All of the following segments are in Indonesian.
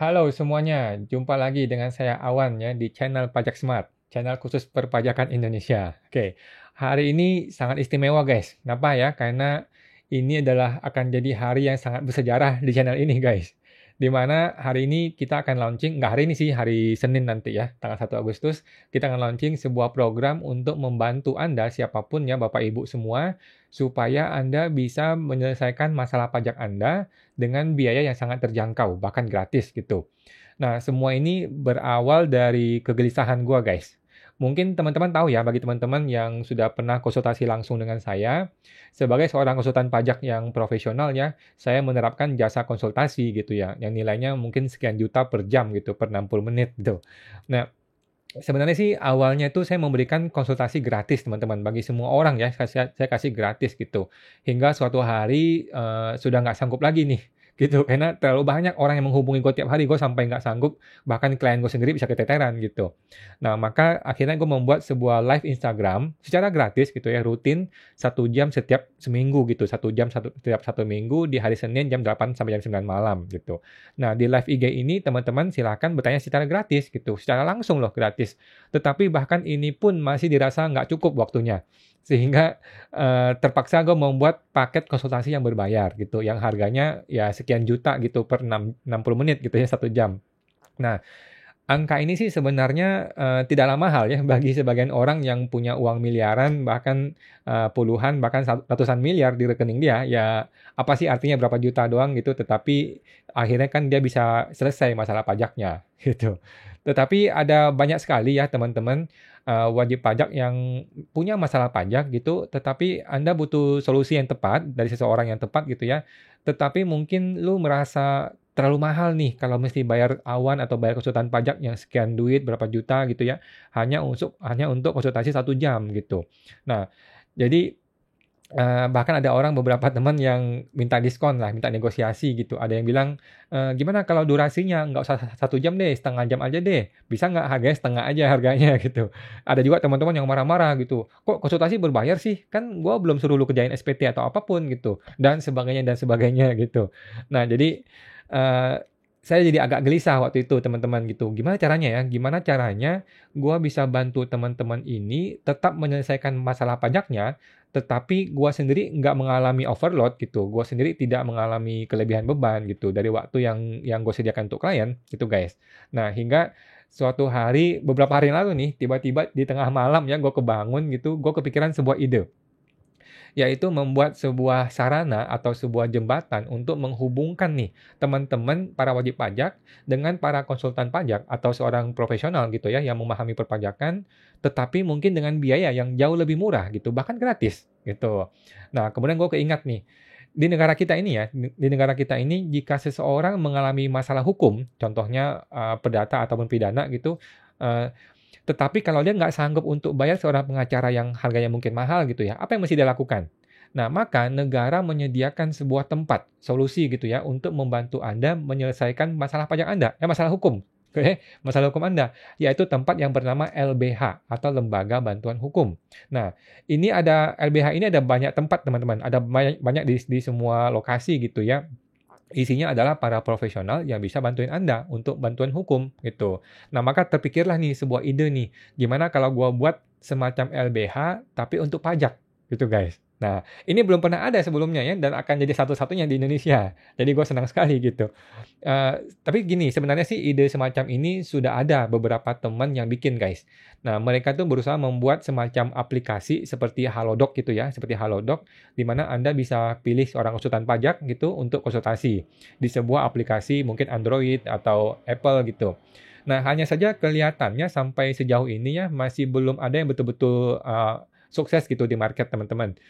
Halo semuanya, jumpa lagi dengan saya Awan ya di channel Pajak Smart, channel khusus perpajakan Indonesia. Oke, hari ini sangat istimewa guys. Kenapa ya? Karena ini adalah akan jadi hari yang sangat bersejarah di channel ini guys. Di mana hari ini kita akan launching, nggak hari ini sih, hari Senin nanti ya, tanggal 1 Agustus, kita akan launching sebuah program untuk membantu Anda, siapapun ya, Bapak Ibu semua, supaya Anda bisa menyelesaikan masalah pajak Anda dengan biaya yang sangat terjangkau, bahkan gratis gitu. Nah, semua ini berawal dari kegelisahan gua, guys. Mungkin teman-teman tahu ya, bagi teman-teman yang sudah pernah konsultasi langsung dengan saya, sebagai seorang konsultan pajak yang profesional ya, saya menerapkan jasa konsultasi gitu ya, yang nilainya mungkin sekian juta per jam gitu, per 60 menit gitu. Nah, sebenarnya sih awalnya itu saya memberikan konsultasi gratis teman-teman, bagi semua orang ya, saya kasih gratis gitu. Hingga suatu hari, sudah nggak sanggup lagi nih, gitu. Karena terlalu banyak orang yang menghubungi gue tiap hari, gue sampai nggak sanggup, bahkan klien gue sendiri bisa keteteran gitu. Nah, maka akhirnya gue membuat sebuah live Instagram secara gratis gitu ya, rutin 1 jam setiap seminggu gitu, 1 jam setiap 1 minggu di hari Senin jam 8 sampai jam 9 malam gitu. Nah, di live IG ini teman-teman silakan bertanya secara gratis gitu, secara langsung loh gratis. Tetapi bahkan ini pun masih dirasa nggak cukup waktunya. Sehingga terpaksa gue membuat paket konsultasi yang berbayar gitu, yang harganya ya sekian juta gitu per 60 menit gitu ya, 1 jam. Nah, angka ini sih sebenarnya, tidaklah mahal ya bagi sebagian orang yang punya uang miliaran, bahkan, puluhan, bahkan ratusan miliar di rekening dia. Ya, apa sih artinya berapa juta doang gitu, tetapi akhirnya kan dia bisa selesai masalah pajaknya, gitu. Tetapi ada banyak sekali ya teman-teman, wajib pajak yang punya masalah pajak gitu, tetapi Anda butuh solusi yang tepat dari seseorang yang tepat gitu ya. Tetapi mungkin lu merasa terlalu mahal nih kalau mesti bayar awan atau bayar konsultan pajak yang sekian duit, berapa juta gitu ya, hanya untuk konsultasi 1 jam gitu. Nah, jadi, bahkan ada orang beberapa teman yang minta diskon lah, minta negosiasi gitu. Ada yang bilang, "Gimana kalau durasinya nggak usah 1 jam deh, 1/2 jam aja deh, bisa nggak harganya setengah aja harganya?" Gitu. Ada juga teman-teman yang marah-marah gitu, "Kok konsultasi berbayar sih? Kan gua belum suruh lu kerjain SPT atau apapun," gitu, dan sebagainya gitu. Nah, jadi, eee, saya jadi agak gelisah waktu itu teman-teman gitu. Gimana caranya ya? Gimana caranya gua bisa bantu teman-teman ini tetap menyelesaikan masalah pajaknya, tetapi gua sendiri nggak mengalami overload gitu, gua sendiri tidak mengalami kelebihan beban gitu dari waktu yang gue sediakan untuk klien, gitu guys. Nah, hingga suatu hari, beberapa hari yang lalu nih, tiba-tiba di tengah malam ya, gue kebangun gitu, gue kepikiran sebuah ide, yaitu membuat sebuah sarana atau sebuah jembatan untuk menghubungkan nih teman-teman para wajib pajak dengan para konsultan pajak atau seorang profesional gitu ya yang memahami perpajakan, tetapi mungkin dengan biaya yang jauh lebih murah gitu, bahkan gratis gitu. Nah, kemudian gue keingat nih, di negara kita ini ya, di negara kita ini jika seseorang mengalami masalah hukum, contohnya, perdata ataupun pidana gitu, eee, tetapi kalau dia nggak sanggup untuk bayar seorang pengacara yang harganya mungkin mahal gitu ya, apa yang mesti dia lakukan? Nah, maka negara menyediakan sebuah tempat, solusi gitu ya, untuk membantu Anda menyelesaikan masalah pajak Anda, masalah hukum, oke, masalah hukum Anda, yaitu tempat yang bernama LBH atau Lembaga Bantuan Hukum. Nah, LBH ini ada banyak tempat teman-teman, ada banyak banyak di semua lokasi gitu ya. Isinya adalah para profesional yang bisa bantuin Anda untuk bantuan hukum, gitu. Nah, maka terpikirlah nih sebuah ide nih, gimana kalau gua buat semacam LBH tapi untuk pajak, gitu guys. Nah, ini belum pernah ada sebelumnya ya dan akan jadi satu-satunya di Indonesia. Jadi gue senang sekali gitu. Tapi gini, sebenarnya sih ide semacam ini sudah ada beberapa teman yang bikin guys. Nah, mereka tuh berusaha membuat semacam aplikasi seperti Halodoc gitu ya, seperti Halodoc, di mana Anda bisa pilih seorang konsultan pajak gitu untuk konsultasi di sebuah aplikasi mungkin Android atau Apple gitu. Nah, hanya saja kelihatannya sampai sejauh ini ya masih belum ada yang betul-betul sukses gitu di market teman-teman.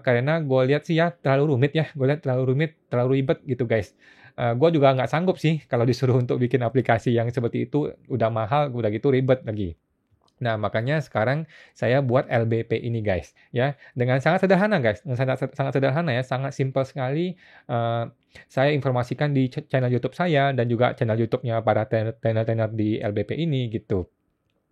Karena gue lihat sih ya terlalu rumit ya, gue lihat terlalu rumit, terlalu ribet gitu guys. Gue juga nggak sanggup sih kalau disuruh untuk bikin aplikasi yang seperti itu, udah mahal, udah gitu ribet lagi. Nah, makanya sekarang saya buat LBP ini guys, ya. Dengan sangat sederhana guys, dengan sangat sangat sederhana ya, sangat simpel sekali, saya informasikan di channel YouTube saya dan juga channel YouTube-nya para trainer-trainer di LBP ini gitu.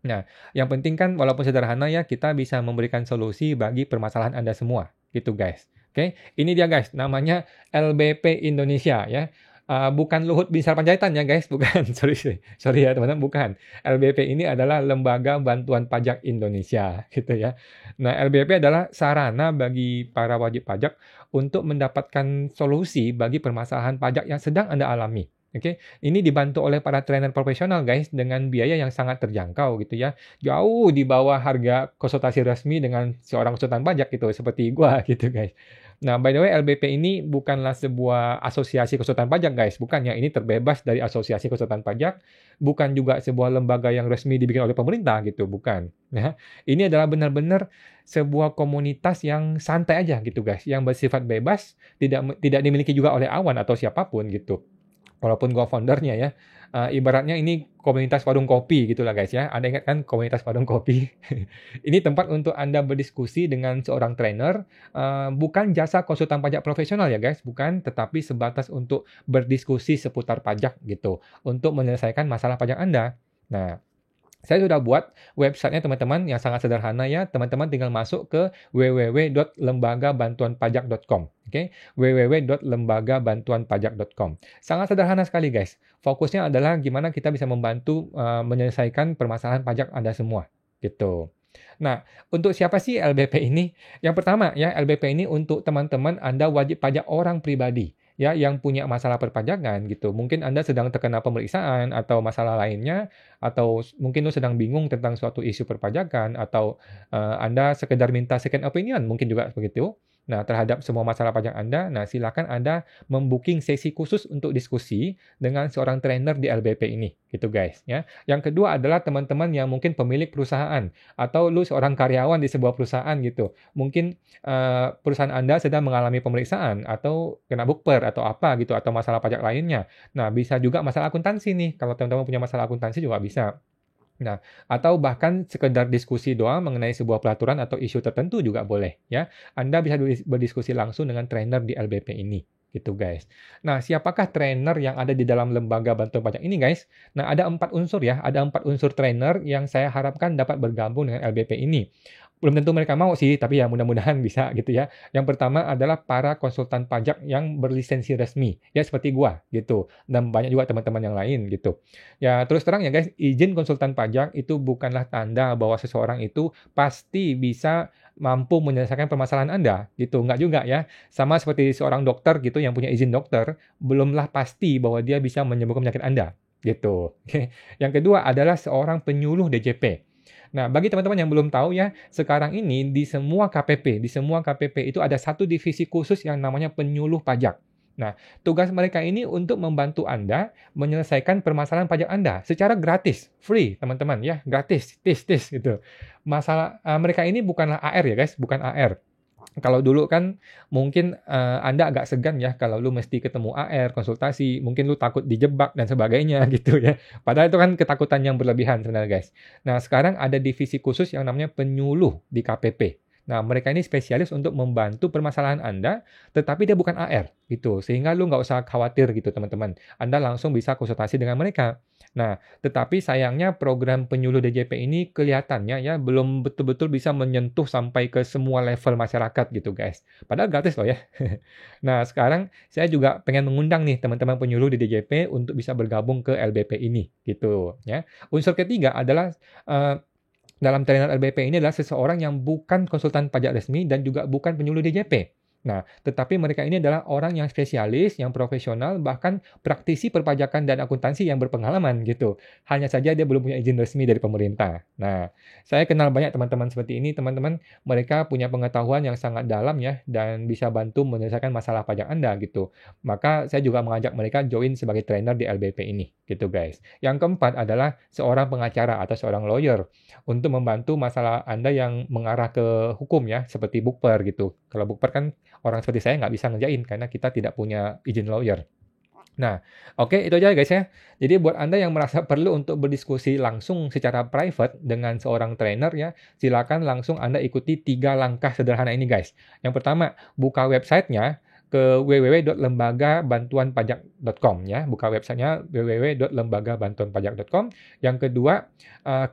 Nah, yang penting kan walaupun sederhana ya, kita bisa memberikan solusi bagi permasalahan Anda semua, gitu guys. Oke, ini dia guys, namanya LBP Indonesia ya. Bukan Luhut Binsar Panjaitan ya guys, bukan. Sorry ya teman-teman, bukan. LBP ini adalah Lembaga Bantuan Pajak Indonesia, gitu ya. Nah, LBP adalah sarana bagi para wajib pajak untuk mendapatkan solusi bagi permasalahan pajak yang sedang Anda alami. Oke, ini dibantu oleh para trainer profesional guys dengan biaya yang sangat terjangkau gitu ya. Jauh di bawah harga konsultasi resmi dengan seorang konsultan pajak gitu, seperti gua gitu guys. Nah, by the way, LBP ini bukanlah sebuah asosiasi konsultan pajak, guys. Bukan ya, ini terbebas dari asosiasi konsultan pajak. Bukan juga sebuah lembaga yang resmi dibikin oleh pemerintah gitu, bukan. Ya, ini adalah benar-benar sebuah komunitas yang santai aja gitu, guys. Yang bersifat bebas, tidak dimiliki juga oleh awan atau siapapun gitu. Walaupun gua foundernya ya, ibaratnya ini komunitas warung kopi gitulah guys ya. Anda ingat kan komunitas warung kopi? Ini tempat untuk Anda berdiskusi dengan seorang trainer, bukan jasa konsultan pajak profesional ya guys, bukan, tetapi sebatas untuk berdiskusi seputar pajak gitu, untuk menyelesaikan masalah pajak Anda. Nah, saya sudah buat websitenya teman-teman yang sangat sederhana ya. Teman-teman tinggal masuk ke www.lembagabantuanpajak.com. Oke, www.lembagabantuanpajak.com. Sangat sederhana sekali guys. Fokusnya adalah gimana kita bisa membantu menyelesaikan permasalahan pajak Anda semua. Gitu. Nah, untuk siapa sih LBP ini? Yang pertama ya, LBP ini untuk teman-teman Anda wajib pajak orang pribadi ya yang punya masalah perpajakan gitu. Mungkin Anda sedang terkena pemeriksaan atau masalah lainnya, atau mungkin lu sedang bingung tentang suatu isu perpajakan, atau Anda sekedar minta second opinion, mungkin juga begitu. Nah, terhadap semua masalah pajak Anda, nah silakan Anda membooking sesi khusus untuk diskusi dengan seorang trainer di LBP ini, gitu guys ya. Yang kedua adalah teman-teman yang mungkin pemilik perusahaan atau lu seorang karyawan di sebuah perusahaan gitu. Mungkin perusahaan Anda sedang mengalami pemeriksaan atau kena bukper atau apa gitu, atau masalah pajak lainnya. Nah, bisa juga masalah akuntansi nih. Kalau teman-teman punya masalah akuntansi juga bisa. Nah, atau bahkan sekedar diskusi doang mengenai sebuah peraturan atau isu tertentu juga boleh ya. Anda bisa berdiskusi langsung dengan trainer di LBP ini. Gitu guys. Nah, siapakah trainer yang ada di dalam lembaga bantuan pajak ini guys? Nah, ada 4 unsur ya. Ada 4 unsur trainer yang saya harapkan dapat bergabung dengan LBP ini. Belum tentu mereka mau sih, tapi ya mudah-mudahan bisa gitu ya. Yang pertama adalah para konsultan pajak yang berlisensi resmi, ya seperti gua gitu. Dan banyak juga teman-teman yang lain gitu. Ya terus terang ya guys, izin konsultan pajak itu bukanlah tanda bahwa seseorang itu pasti bisa mampu menyelesaikan permasalahan Anda gitu. Enggak juga ya. Sama seperti seorang dokter gitu yang punya izin dokter, belumlah pasti bahwa dia bisa menyembuhkan penyakit Anda gitu. Oke. Yang kedua adalah seorang penyuluh DJP. Nah, bagi teman-teman yang belum tahu ya, sekarang ini di semua KPP itu ada satu divisi khusus yang namanya penyuluh pajak. Nah, tugas mereka ini untuk membantu Anda menyelesaikan permasalahan pajak Anda secara gratis, free teman-teman ya, gratis, tis gitu. Mereka ini bukanlah AR ya guys, bukan AR. Kalau dulu kan mungkin Anda agak segan ya kalau lu mesti ketemu AR, konsultasi, mungkin lu takut dijebak dan sebagainya gitu ya. Padahal itu kan ketakutan yang berlebihan sebenarnya guys. Nah, sekarang ada divisi khusus yang namanya penyuluh di KPP. Nah, mereka ini spesialis untuk membantu permasalahan Anda, tetapi dia bukan AR gitu. Sehingga lu nggak usah khawatir gitu teman-teman. Anda langsung bisa konsultasi dengan mereka. Nah, tetapi sayangnya program penyuluh DJP ini kelihatannya ya belum betul-betul bisa menyentuh sampai ke semua level masyarakat gitu guys. Padahal gratis loh ya. Nah, sekarang saya juga pengen mengundang nih teman-teman penyuluh di DJP untuk bisa bergabung ke LBP ini gitu ya. Unsur ketiga adalah dalam trainer LBP ini adalah seseorang yang bukan konsultan pajak resmi dan juga bukan penyuluh DJP. Nah, tetapi mereka ini adalah orang yang spesialis, yang profesional, bahkan praktisi perpajakan dan akuntansi yang berpengalaman gitu. Hanya saja dia belum punya izin resmi dari pemerintah. Nah, saya kenal banyak teman-teman seperti ini, teman-teman. Mereka punya pengetahuan yang sangat dalam ya, dan bisa bantu menyelesaikan masalah pajak Anda gitu. Maka saya juga mengajak mereka join sebagai trainer di LBP ini, gitu guys. Yang keempat adalah seorang pengacara atau seorang lawyer untuk membantu masalah Anda yang mengarah ke hukum ya, seperti bukper gitu. Kalau bukper kan orang seperti saya nggak bisa ngerjain karena kita tidak punya izin lawyer. Nah, oke itu aja guys ya. Jadi buat Anda yang merasa perlu untuk berdiskusi langsung secara private dengan seorang trainer ya, silakan langsung Anda ikuti 3 langkah sederhana ini guys. Yang pertama, buka websitenya ke www.lembagabantuanpajak.com ya. Buka websitenya www.lembagabantuanpajak.com. Yang kedua,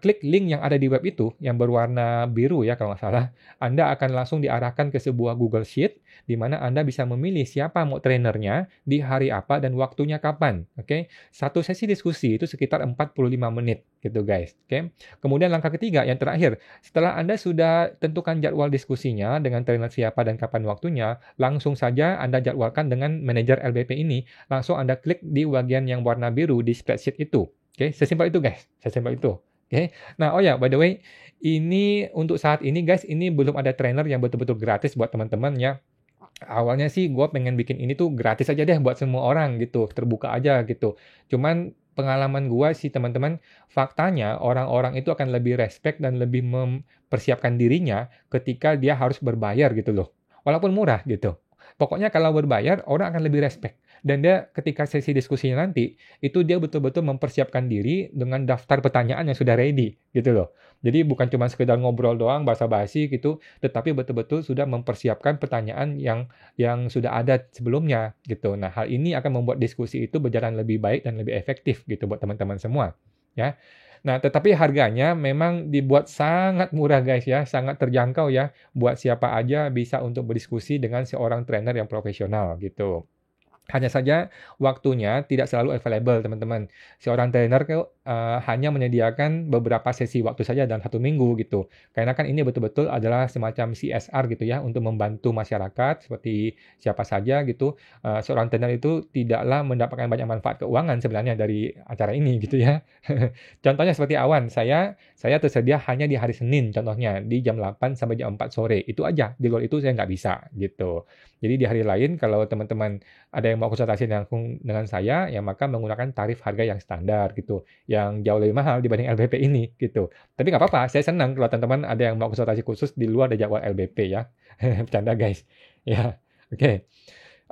klik link yang ada di web itu yang berwarna biru ya kalau nggak salah. Anda akan langsung diarahkan ke sebuah Google Sheet di mana Anda bisa memilih siapa mau trainernya, di hari apa, dan waktunya kapan. Oke, satu sesi diskusi itu sekitar 45 menit gitu guys. Oke, kemudian langkah ketiga yang terakhir, setelah Anda sudah tentukan jadwal diskusinya dengan trainer siapa dan kapan waktunya, langsung saja Anda jadwalkan dengan manajer LBP ini. Langsung Anda klik di bagian yang warna biru di spreadsheet itu. Oke, sesimpel itu guys, sesimpel itu. Oke. Nah, oh ya, by the way, ini untuk saat ini guys, ini belum ada trainer yang betul-betul gratis buat teman-teman ya. Awalnya sih gue pengen bikin ini tuh gratis aja deh buat semua orang gitu, terbuka aja gitu. Cuman pengalaman gue sih teman-teman, faktanya orang-orang itu akan lebih respect dan lebih mempersiapkan dirinya ketika dia harus berbayar gitu loh. Walaupun murah gitu. Pokoknya kalau berbayar, orang akan lebih respect. Dan dia ketika sesi diskusinya nanti, itu dia betul-betul mempersiapkan diri dengan daftar pertanyaan yang sudah ready gitu loh. Jadi bukan cuma sekedar ngobrol doang, basa-basi gitu, tetapi betul-betul sudah mempersiapkan pertanyaan yang sudah ada sebelumnya gitu. Nah, hal ini akan membuat diskusi itu berjalan lebih baik dan lebih efektif gitu buat teman-teman semua, ya. Nah, tetapi harganya memang dibuat sangat murah guys ya, sangat terjangkau ya, buat siapa aja bisa untuk berdiskusi dengan seorang trainer yang profesional gitu. Hanya saja waktunya tidak selalu available teman-teman. Seorang trainer hanya menyediakan beberapa sesi waktu saja dalam 1 minggu gitu. Karena kan ini betul-betul adalah semacam CSR gitu ya, untuk membantu masyarakat seperti siapa saja gitu. Seorang trainer itu tidaklah mendapatkan banyak manfaat keuangan sebenarnya dari acara ini gitu ya. Contohnya seperti Awan, saya tersedia hanya di hari Senin contohnya, di jam 8 sampai jam 4 sore. Itu aja, di luar itu saya nggak bisa gitu. Jadi di hari lain kalau teman-teman ada yang mau konsultasi langsung dengan saya, ya maka menggunakan tarif harga yang standar gitu, yang jauh lebih mahal dibanding LBP ini gitu. Tapi nggak apa-apa, saya senang kalau teman-teman ada yang mau konsultasi khusus di luar dari jadwal LBP ya. Bercanda guys. Ya, oke.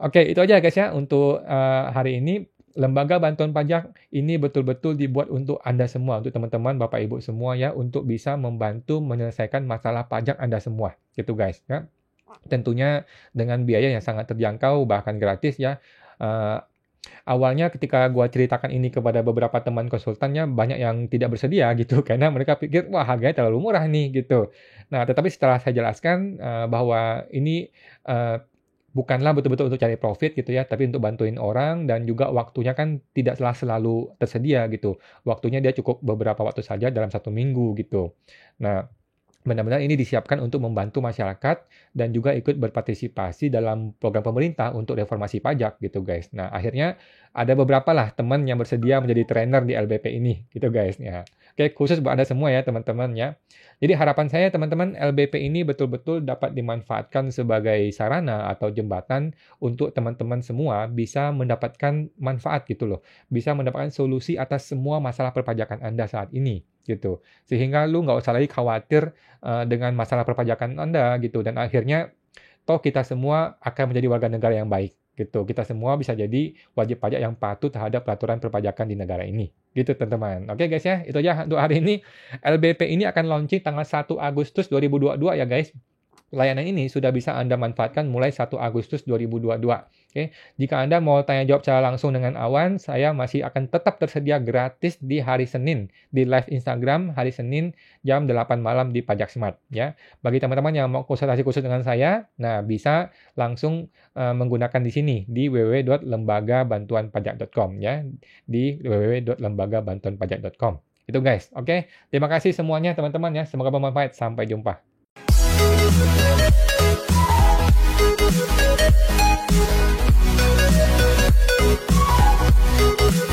Oke, itu aja guys ya untuk hari ini. Lembaga Bantuan Pajak ini betul-betul dibuat untuk Anda semua, untuk teman-teman, Bapak Ibu semua ya, untuk bisa membantu menyelesaikan masalah pajak Anda semua, gitu guys ya. Tentunya dengan biaya yang sangat terjangkau, bahkan gratis ya. Awalnya ketika gua ceritakan ini kepada beberapa teman konsultannya, banyak yang tidak bersedia gitu, karena mereka pikir, wah harganya terlalu murah nih gitu. Nah, tetapi setelah saya jelaskan bahwa ini bukanlah betul-betul untuk cari profit gitu ya, tapi untuk bantuin orang dan juga waktunya kan tidak selalu tersedia gitu. Waktunya dia cukup beberapa waktu saja dalam 1 minggu gitu. Nah, benar-benar ini disiapkan untuk membantu masyarakat dan juga ikut berpartisipasi dalam program pemerintah untuk reformasi pajak gitu guys. Nah, akhirnya ada beberapa lah teman yang bersedia menjadi trainer di LBP ini gitu guys ya. Oke, khusus buat Anda semua ya teman-teman ya. Jadi harapan saya teman-teman LBP ini betul-betul dapat dimanfaatkan sebagai sarana atau jembatan untuk teman-teman semua bisa mendapatkan manfaat gitu loh. Bisa mendapatkan solusi atas semua masalah perpajakan Anda saat ini gitu. Sehingga lu nggak usah lagi khawatir dengan masalah perpajakan Anda gitu, dan akhirnya toh kita semua akan menjadi warga negara yang baik gitu. Kita semua bisa jadi wajib pajak yang patuh terhadap peraturan perpajakan di negara ini. Gitu teman-teman. Oke guys ya, itu aja untuk hari ini. LBP ini akan launching tanggal 1 Agustus 2022 ya guys. Layanan ini sudah bisa Anda manfaatkan mulai 1 Agustus 2022. Oke, jika Anda mau tanya jawab secara langsung dengan Awan, saya masih akan tetap tersedia gratis di hari Senin di live Instagram hari Senin jam 8 malam di Pajak Smart ya. Bagi teman-teman yang mau konsultasi khusus dengan saya, nah bisa langsung menggunakan di sini di www.lembagabantuanpajak.com ya, di www.lembagabantuanpajak.com. Itu guys. Oke, terima kasih semuanya teman-teman ya. Semoga bermanfaat. Sampai jumpa. We'll be right back.